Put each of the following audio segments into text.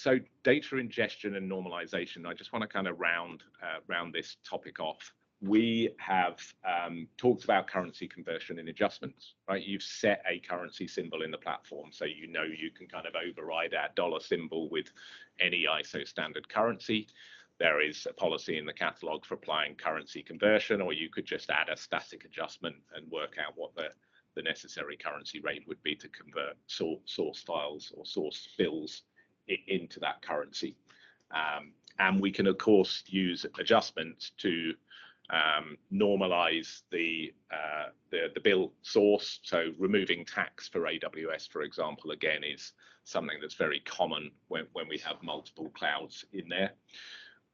So data ingestion and normalization, I just want to kind of round this topic off. We have talked about currency conversion and adjustments, right? You've set a currency symbol in the platform, so you know you can kind of override our dollar symbol with any ISO standard currency. There is a policy in the catalog for applying currency conversion, or you could just add a static adjustment and work out what the necessary currency rate would be to convert source files or source bills into that currency. And we can, of course, use adjustments to normalize the bill source. So removing tax for AWS, for example, again, is something that's very common when we have multiple clouds in there.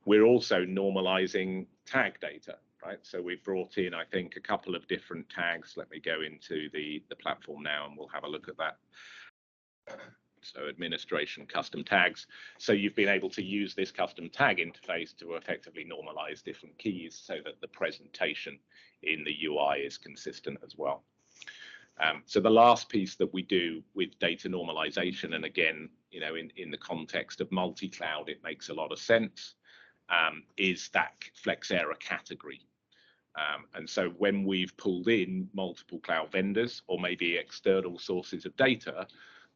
We're also normalizing tag data, right? So we've brought in, I think, a couple of different tags. Let me go into the platform now and we'll have a look at that. So administration custom tags. So you've been able to use this custom tag interface to effectively normalize different keys so that the presentation in the UI is consistent as well. So the last piece that we do with data normalization, and again, you know, in the context of multi-cloud, it makes a lot of sense, is that Flexera category. And so when we've pulled in multiple cloud vendors or maybe external sources of data,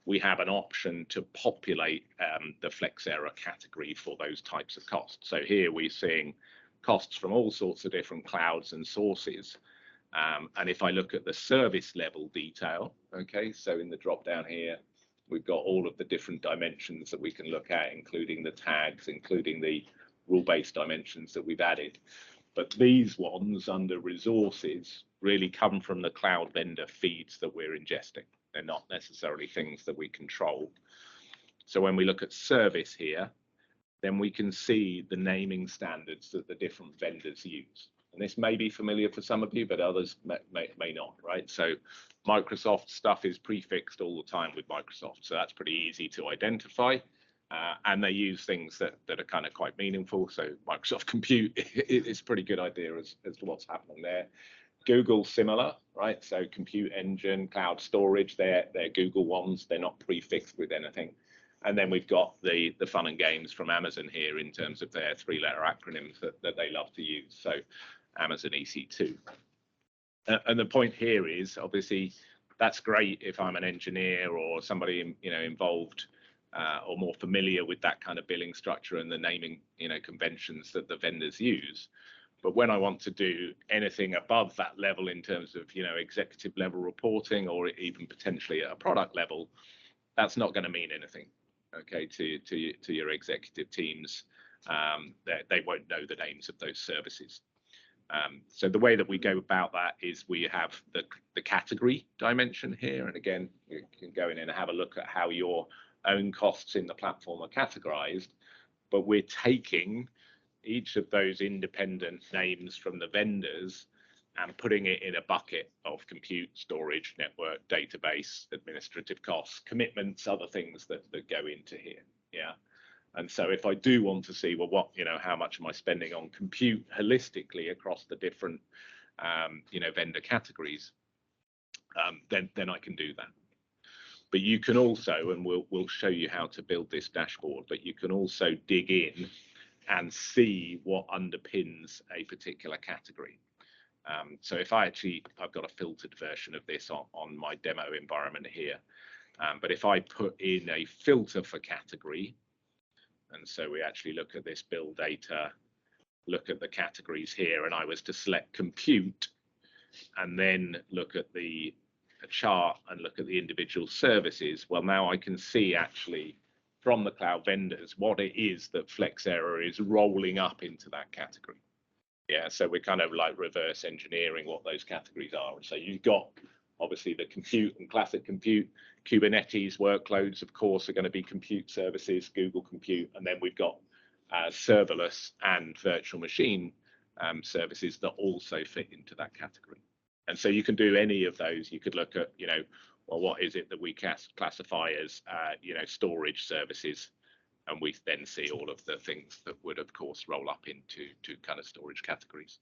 we have an option to populate the Flexera category for those types of costs. So here we're seeing costs from all sorts of different clouds and sources. And if I look at the service level detail, okay, so in the drop down here, we've got all of the different dimensions that we can look at, including the tags, including the rule-based dimensions that we've added. But these ones under resources really come from the cloud vendor feeds that we're ingesting. They're not necessarily things that we control. So when we look at service here, then we can see the naming standards that the different vendors use. And this may be familiar for some of you, but others may not, right? So Microsoft stuff is prefixed all the time with Microsoft. So that's pretty easy to identify. And they use things that are kind of quite meaningful. So Microsoft Compute is a pretty good idea as to what's happening there. Google similar, right? So compute engine, cloud storage, they're Google ones. They're not prefixed with anything. And then we've got the fun and games from Amazon here in terms of their three-letter acronyms that they love to use. So Amazon EC2. And the point here is obviously that's great if I'm an engineer or somebody involved or more familiar with that kind of billing structure and the naming conventions that the vendors use. But when I want to do anything above that level in terms of executive level reporting or even potentially at a product level, that's not going to mean anything, okay, to your executive teams. They won't know the names of those services. So the way that we go about that is we have the category dimension here, and again you can go in and have a look at how your own costs in the platform are categorized, but we're taking each of those independent names from the vendors and putting it in a bucket of compute, storage, network, database, administrative costs, commitments, other things that go into here. Yeah. And so if I do want to see, well, how much am I spending on compute holistically across the different, vendor categories, then I can do that. But you can also, and we'll show you how to build this dashboard, but you can also dig in and see what underpins a particular category. So if I've got a filtered version of this on my demo environment here, but if I put in a filter for category, and so we actually look at this bill data, look at the categories here, and I was to select compute, and then look at the chart and look at the individual services, well, now I can see actually from the cloud vendors what it is that Flexera is rolling up into that category. Yeah, so we're kind of like reverse engineering what those categories are. So you've got obviously the compute and classic compute, Kubernetes workloads, of course, are going to be compute services, Google Compute, and then we've got serverless and virtual machine services that also fit into that category. And so you can do any of those. You could look at, well, what is it that we classify as, storage services, and we then see all of the things that would, of course, roll up into kind of storage categories.